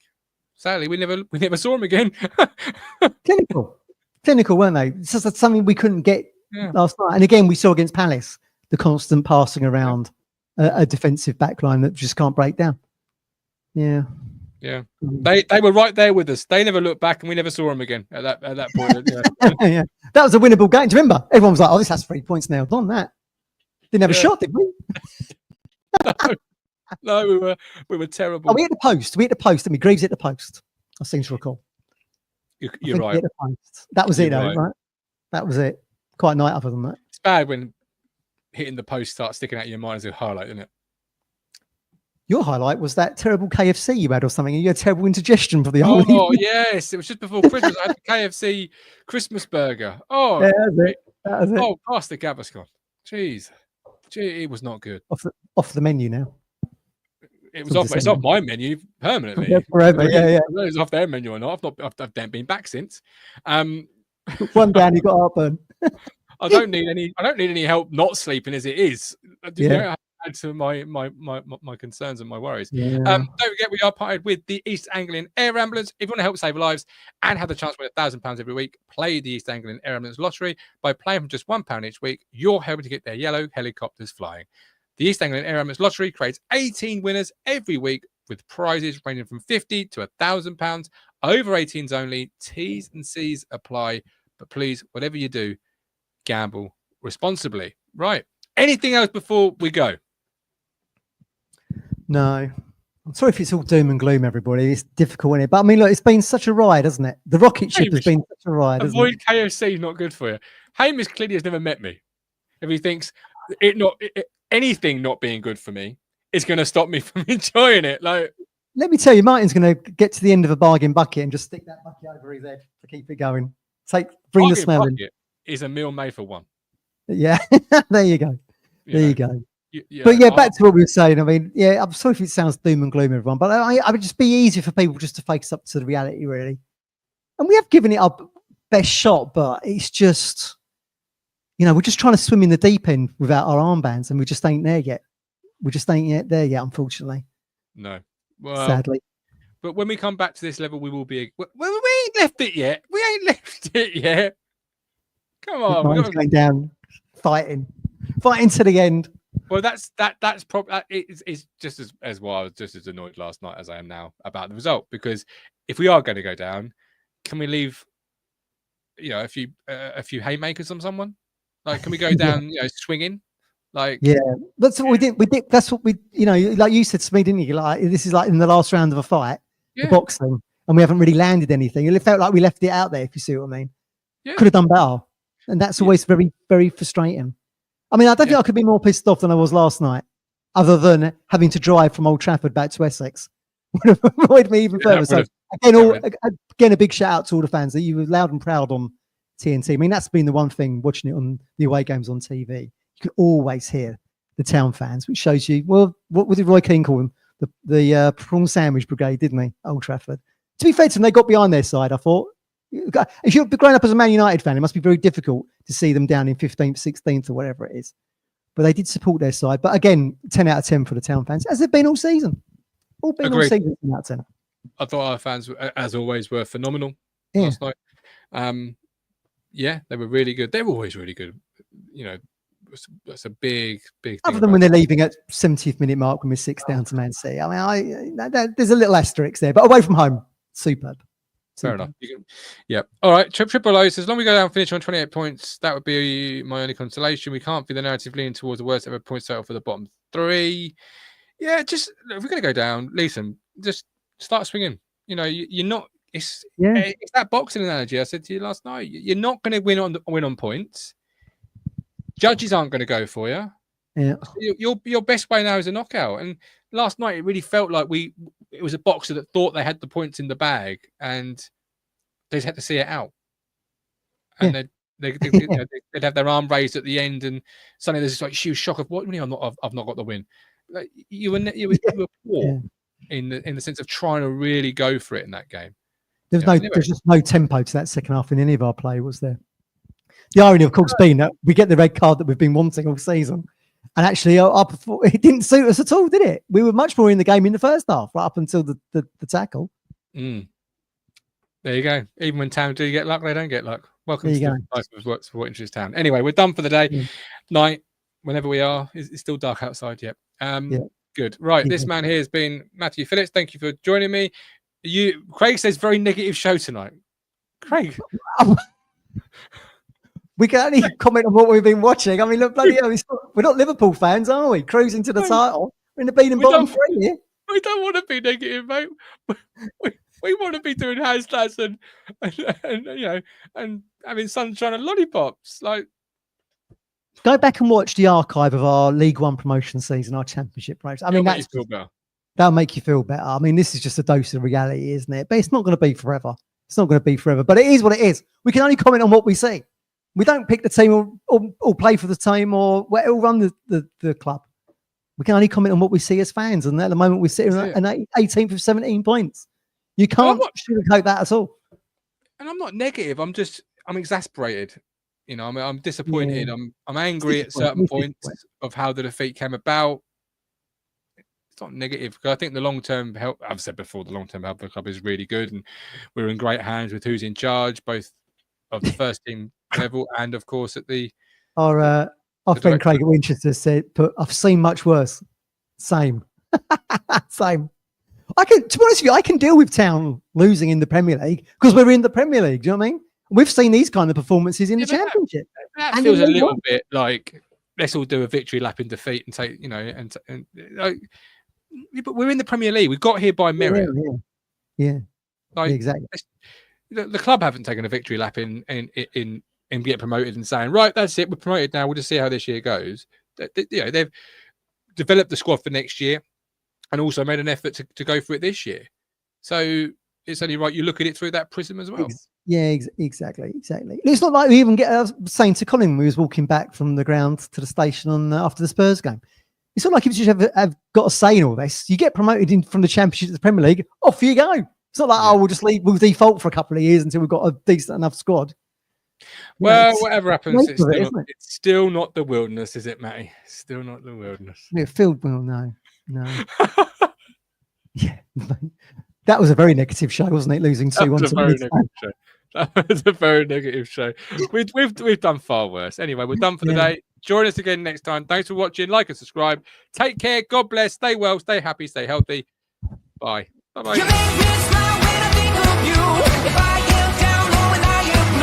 Speaker 1: Sadly, we never saw them again.
Speaker 2: Clinical, weren't they? It's just something we couldn't get last night. And again, we saw against Palace the constant passing around a defensive backline that just can't break down. Yeah. They were right there with us. They never looked back, and we never saw them again at that point. Yeah, that was a winnable game. Do you remember? Everyone was like, "Oh, this has 3 points now." Done that. Didn't have a shot, did we?
Speaker 1: No, we were terrible.
Speaker 2: Oh, we hit the post. Didn't we? Greaves hit the post. I seem to recall.
Speaker 1: You're right.
Speaker 2: Hit the post. That was it, though, right? That was it. Quite a night other than that.
Speaker 1: It's bad when hitting the post starts sticking out of your mind as a highlight, isn't it?
Speaker 2: Your highlight was that terrible KFC you had or something. You had terrible indigestion for the whole evening.
Speaker 1: Oh, yes. It was just before Christmas. I had the KFC Christmas burger. Oh,
Speaker 2: yeah, that was it.
Speaker 1: Oh, past the Gaviscon. Jeez. Gee, it was not good.
Speaker 2: Off the menu now.
Speaker 1: It was off. It's off my menu permanently.
Speaker 2: Yeah, forever. Yeah.
Speaker 1: It's off their menu or not. I've been back since.
Speaker 2: One down, you got heartburn.
Speaker 1: I don't need any help not sleeping as it is. Add to my concerns and my worries. Don't forget, we are partnered with the East Anglian Air Ambulance. If you want to help save lives and have the chance to win £1,000 every week, play the East Anglian Air Ambulance Lottery. By playing for just £1 each week, you're helping to get their yellow helicopters flying. The East Anglian Air Ambulance Lottery creates 18 winners every week with prizes ranging from £50 to £1,000. Over 18s only. T's and C's apply. But please, whatever you do, gamble responsibly. Right. Anything else before we go?
Speaker 2: No. I'm sorry if it's all doom and gloom, everybody. It's difficult, isn't it? But I mean, look, it's been such a ride, hasn't it? The rocket ship has been such a ride.
Speaker 1: Avoid KFC is not good for you. Hamish clearly has never met me. If he thinks anything not being good for me is going to stop me from enjoying it. Like,
Speaker 2: let me tell you, Martin's going to get to the end of a bargain bucket and just stick that bucket over his head to keep it going. Bring the smell in.
Speaker 1: Is a meal made for one.
Speaker 2: Yeah, there you go. You go.
Speaker 1: Yeah,
Speaker 2: but back to what we were saying. I mean, I'm sorry if it sounds doom and gloom, everyone, but I would just be easier for people just to focus up to the reality, really. And we have given it our best shot, but it's just, we're just trying to swim in the deep end without our armbands, and we just ain't there yet. We just ain't yet there yet, unfortunately.
Speaker 1: No, well,
Speaker 2: sadly.
Speaker 1: But when we come back to this level, we will be. We ain't left it yet. We ain't left it yet. Come on,
Speaker 2: we're going down, fighting to the end.
Speaker 1: Well, that's probably it's just as well. I was just as annoyed last night as I am now about the result, because if we are going to go down, can we leave a few haymakers on someone? Like, can we go down swinging? Like,
Speaker 2: that's what we did. That's what we like you said to me, didn't you? Like, this is like in the last round of a fight, the boxing, and we haven't really landed anything. It felt like we left it out there, if you see what I mean. Could have done better, and that's always very, very frustrating. I mean, I don't think I could be more pissed off than I was last night, other than having to drive from Old Trafford back to Essex. Would have annoyed me even further. So again, a big shout out to all the fans that you were loud and proud on TNT. I mean, that's been the one thing watching it on the away games on TV. You can always hear the town fans, which shows you, well, what did Roy Keane call them? The prawn sandwich brigade, didn't he? Old Trafford. To be fair to them, they got behind their side, I thought. If you're growing up as a Man United fan, it must be very difficult to see them down in 15th, 16th or whatever it is. But they did support their side. But again, 10 out of 10 for the town fans, as they've been all season. All season, 10 out of 10.
Speaker 1: I thought our fans, as always, were phenomenal last night. They were really good. They're always really good. That's a big thing.
Speaker 2: Other than when they're leaving at 70th minute mark when we're 6 down to Man City. I mean, there's a little asterisk there. But away from home, superb.
Speaker 1: Fair enough. All right. Triple O says, as long as we go down and finish on 28 points, that would be my only consolation. We can't feel the narrative leaning towards the worst ever point total for the bottom 3. Yeah, just if we're going to go down, listen, just start swinging. You're not. It's that boxing analogy I said to you last night. You're not going to win on points. Judges aren't going to go for you.
Speaker 2: Yeah.
Speaker 1: Your best way now is a knockout. And last night it really felt like it was a boxer that thought they had the points in the bag, and they just had to see it out. And they'd have their arm raised at the end, and suddenly there's this like huge shock of what? I've not got the win. Like, you were poor in the sense of trying to really go for it in that game.
Speaker 2: There's just no tempo to that second half in any of our play, was there? The irony, of course, being that we get the red card that we've been wanting all season, And actually, it didn't suit us at all, did it? We were much more in the game in the first half, right up until the tackle.
Speaker 1: There you go. Even when Town do get luck, they don't get luck. Welcome to the Life of Works for What Interests Town. Anyway, we're done for the day. Night, whenever we are. It's still dark outside yet. Good. Right. This man here has been Matthew Phillips. Thank you for joining me. Craig says very negative show tonight. Craig.
Speaker 2: We can only comment on what we've been watching. I mean, look, bloody hell, we're not Liverpool fans, are we? Cruising to the title. We're in the beating bottom three here.
Speaker 1: We don't want to be negative, mate. We want to be doing handstands and having sunshine and lollipops. Like,
Speaker 2: go back and watch the archive of our League One promotion season, our Championship race. I mean, that'll make you feel better. I mean, this is just a dose of reality, isn't it? But it's not going to be forever. It's not going to be forever. But it is what it is. We can only comment on what we see. We don't pick the team or play for the team or run the club. We can only comment on what we see as fans. And at the moment, we're sitting at an 18th of 17 points. You can't sugarcoat that at all.
Speaker 1: And I'm not negative. I'm exasperated. You know, I'm disappointed. Yeah. I'm angry at certain points of how the defeat came about. It's not negative because I think the long-term help. I've said before, the long-term help of the club is really good, and we're in great hands with who's in charge, both of the first team level and, of course, at the.
Speaker 2: Our friend Craig at Winchester said, "I've seen much worse." Same. Same. To be honest with you, I can deal with Town losing in the Premier League because we're in the Premier League. Do you know what I mean? We've seen these kind of performances in the Championship.
Speaker 1: That feels a little bit like let's all do a victory lap in defeat and take, but we're in the Premier League. We got here by merit.
Speaker 2: Yeah. Exactly.
Speaker 1: The club haven't taken a victory lap in get promoted and saying, right, that's it, we're promoted now. We'll just see how this year goes. They've developed the squad for next year and also made an effort to go for it this year. So it's only right you look at it through that prism as well.
Speaker 2: Yeah, exactly. It's not like we even get saying to Colin when we was walking back from the ground to the station after the Spurs game. It's not like if you just have got a say in all this. You get promoted from the Championship to the Premier League, off you go. It's not like we'll just leave. We'll default for a couple of years until we've got a decent enough squad.
Speaker 1: Well, whatever happens, it's still not the wilderness, is it, Matty? Still not the wilderness.
Speaker 2: Yeah, no. Yeah, that was a very negative show, wasn't it? Losing 2-1.
Speaker 1: That was a very negative show. We've done far worse. Anyway, we're done for the day. Join us again next time. Thanks for watching. Like and subscribe. Take care. God bless. Stay well. Stay happy. Stay healthy. Bye. Bye.